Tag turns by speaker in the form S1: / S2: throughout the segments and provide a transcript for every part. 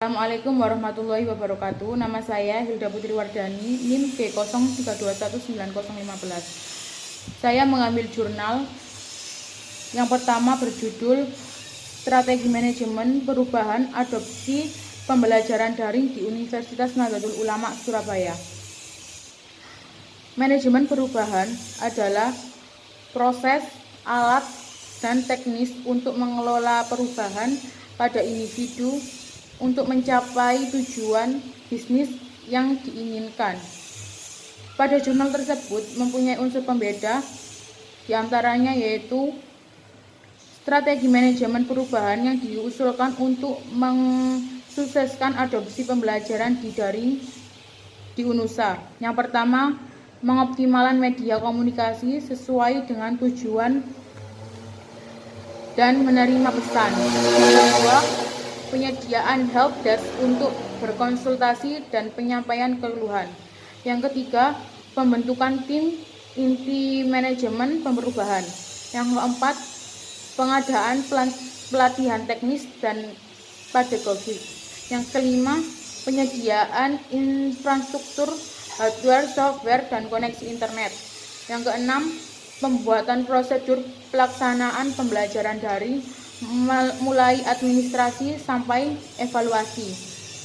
S1: Assalamualaikum warahmatullahi wabarakatuh. Nama saya Hilda Putri Wardani, NIM B03219015. Saya mengambil jurnal yang pertama berjudul Strategi Manajemen Perubahan Adopsi Pembelajaran Daring di Universitas Nahdlatul Ulama Surabaya. Manajemen perubahan adalah proses, alat, dan teknis untuk mengelola perubahan pada individu untuk mencapai tujuan bisnis yang diinginkan. Pada jurnal tersebut mempunyai unsur pembeda, diantaranya yaitu strategi manajemen perubahan yang diusulkan untuk mensukseskan adopsi pembelajaran di daring di UNUSA. Yang pertama, mengoptimalkan media komunikasi sesuai dengan tujuan dan menerima pesan. Yang kedua, penyediaan helpdesk untuk berkonsultasi dan penyampaian keluhan. Yang ketiga, pembentukan tim inti manajemen perubahan. Yang keempat, pengadaan pelatihan teknis dan pedagogik. Yang kelima, penyediaan infrastruktur hardware, software, dan koneksi internet. Yang keenam, pembuatan prosedur pelaksanaan pembelajaran daring mulai administrasi sampai evaluasi.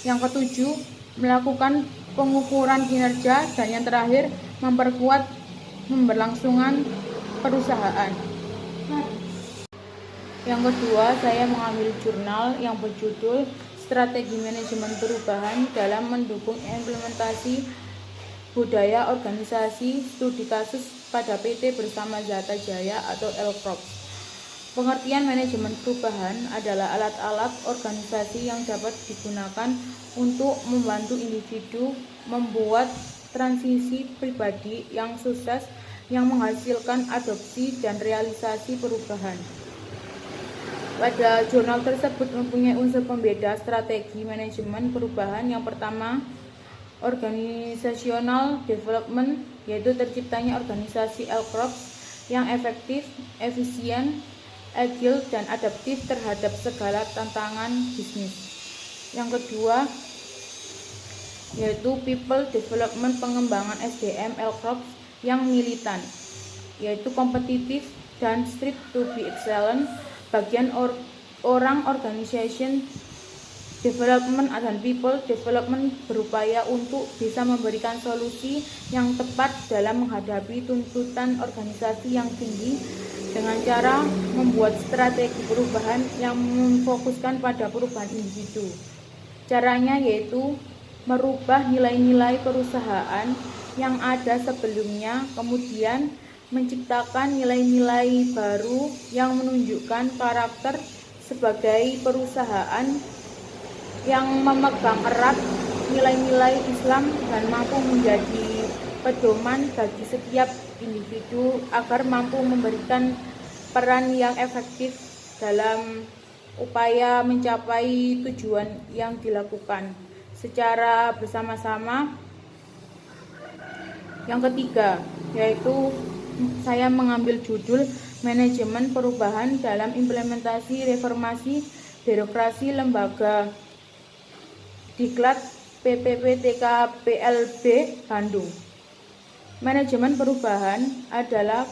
S1: Yang ketujuh, melakukan pengukuran kinerja, dan yang terakhir, memperkuat pemberlangsungan perusahaan. Yang kedua, saya mengambil jurnal yang berjudul Strategi Manajemen Perubahan dalam Mendukung Implementasi Budaya Organisasi Studi Kasus pada PT Bersama Zata Jaya atau L-Corps. Pengertian manajemen perubahan adalah alat-alat organisasi yang dapat digunakan untuk membantu individu membuat transisi pribadi yang sukses yang menghasilkan adopsi dan realisasi perubahan. Pada jurnal tersebut mempunyai unsur pembeda strategi manajemen perubahan. Yang pertama, organizational development, yaitu terciptanya organisasi L-Corps yang efektif, efisien, agile, dan adaptif terhadap segala tantangan bisnis. Yang kedua, yaitu people development, pengembangan SDM L-Corps yang militan, yaitu kompetitif dan strive to be excellent. Bagian orang organization development dan people development berupaya untuk bisa memberikan solusi yang tepat dalam menghadapi tuntutan organisasi yang tinggi dengan cara membuat strategi perubahan yang memfokuskan pada perubahan individu. Caranya yaitu merubah nilai-nilai perusahaan yang ada sebelumnya, kemudian menciptakan nilai-nilai baru yang menunjukkan karakter sebagai perusahaan yang memegang erat nilai-nilai Islam dan mampu menjadi pedoman bagi setiap individu agar mampu memberikan peran yang efektif dalam upaya mencapai tujuan yang dilakukan secara bersama-sama. Yang ketiga, yaitu saya mengambil judul Manajemen Perubahan dalam Implementasi Reformasi Birokrasi Lembaga Diklat PPPTKPLB Bandung. Manajemen perubahan adalah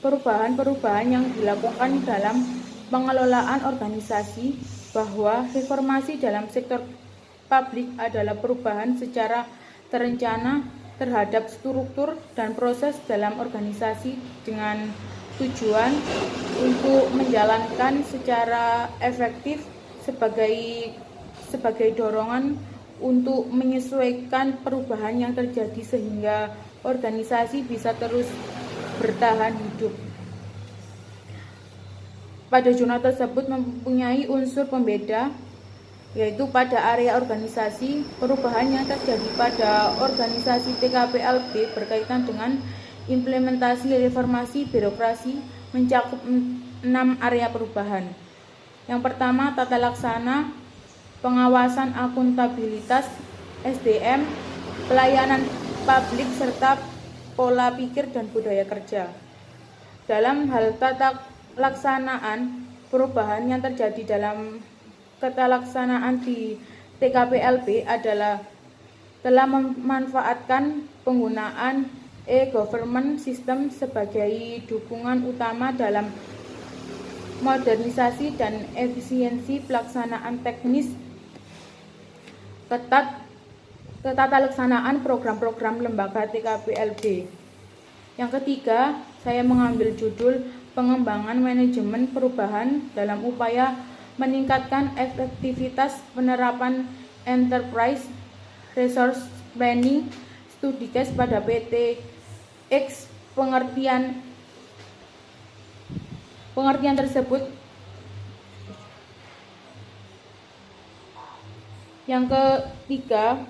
S1: perubahan-perubahan yang dilakukan dalam pengelolaan organisasi, bahwa reformasi dalam sektor publik adalah perubahan secara terencana terhadap struktur dan proses dalam organisasi dengan tujuan untuk menjalankan secara efektif sebagai dorongan untuk menyesuaikan perubahan yang terjadi sehingga organisasi bisa terus bertahan hidup. Pada jurnal tersebut mempunyai unsur pembeda, yaitu pada area organisasi, perubahan yang terjadi pada organisasi TKPLB berkaitan dengan implementasi reformasi birokrasi mencakup 6 area perubahan. Yang pertama, tata laksana, pengawasan akuntabilitas, SDM, pelayanan publik, serta pola pikir dan budaya kerja. Dalam hal tata laksanaan, perubahan yang terjadi dalam ketalaksanaan di TKPLB adalah telah memanfaatkan penggunaan e-government system sebagai dukungan utama dalam modernisasi dan efisiensi pelaksanaan teknis ketataalaksanaan program-program lembaga TKPLB. Yang ketiga, saya mengambil judul pengembangan manajemen perubahan dalam upaya meningkatkan efektivitas penerapan enterprise resource planning studi case pada PT X. Pengertian tersebut yang ketiga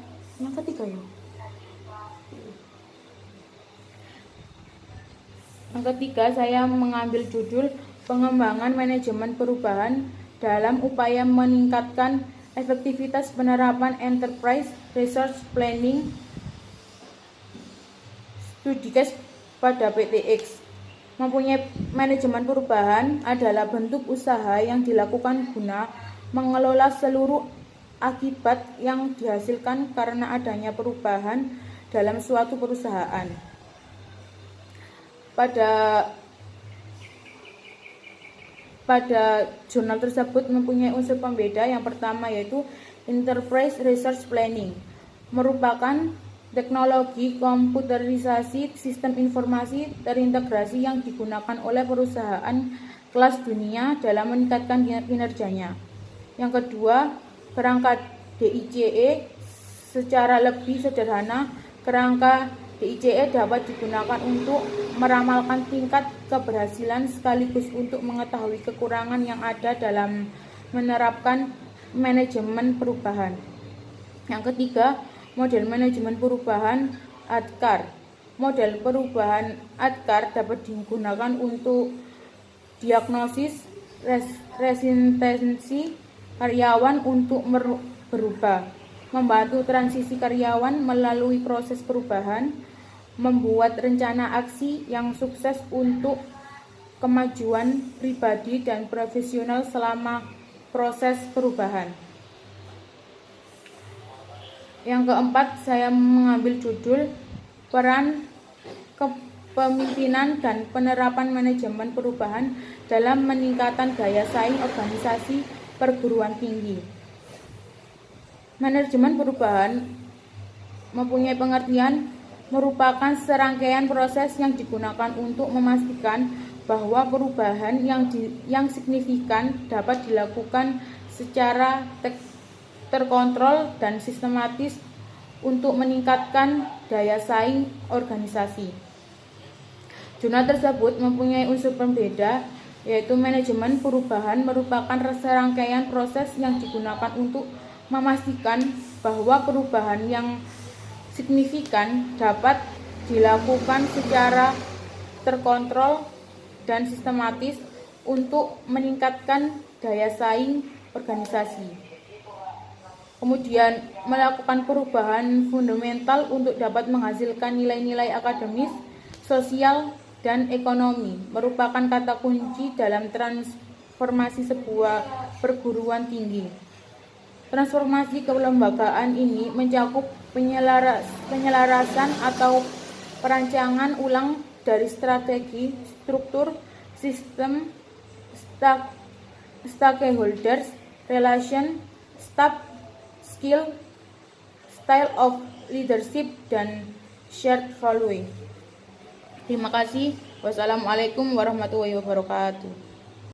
S1: saya mengambil judul pengembangan manajemen perubahan dalam upaya meningkatkan efektivitas penerapan enterprise resource planning studi case pada PT X. Mempunyai manajemen perubahan adalah bentuk usaha yang dilakukan guna mengelola seluruh akibat yang dihasilkan karena adanya perubahan dalam suatu perusahaan. Pada jurnal tersebut mempunyai unsur pembeda. Yang pertama yaitu Enterprise Resource Planning, merupakan teknologi komputerisasi sistem informasi terintegrasi yang digunakan oleh perusahaan kelas dunia dalam meningkatkan kinerjanya. Yang kedua, kerangka DICE. Secara lebih sederhana, kerangka DICE dapat digunakan untuk meramalkan tingkat keberhasilan sekaligus untuk mengetahui kekurangan yang ada dalam menerapkan manajemen perubahan. Yang ketiga, model manajemen perubahan ADKAR. Model perubahan ADKAR dapat digunakan untuk diagnosis resistensi karyawan untuk berubah, membantu transisi karyawan melalui proses perubahan, membuat rencana aksi yang sukses untuk kemajuan pribadi dan profesional selama proses perubahan. Yang keempat, saya mengambil judul peran kepemimpinan dan penerapan manajemen perubahan dalam meningkatkan daya saing organisasi perguruan tinggi. Manajemen perubahan mempunyai pengertian merupakan serangkaian proses yang digunakan untuk memastikan bahwa perubahan yang signifikan dapat dilakukan secara terkontrol dan sistematis untuk meningkatkan daya saing organisasi. Jurnal tersebut mempunyai unsur pembeda, yaitu manajemen perubahan merupakan serangkaian proses yang digunakan untuk memastikan bahwa perubahan yang signifikan dapat dilakukan secara terkontrol dan sistematis untuk meningkatkan daya saing organisasi. Kemudian melakukan perubahan fundamental untuk dapat menghasilkan nilai-nilai akademis, sosial, dan ekonomi merupakan kata kunci dalam transformasi sebuah perguruan tinggi. Transformasi kelembagaan ini mencakup penyelarasan atau perancangan ulang dari strategi, struktur, sistem, stakeholders, relation, staff, skill, style of leadership, dan shared value. Terima kasih. Wassalamualaikum warahmatullahi wabarakatuh.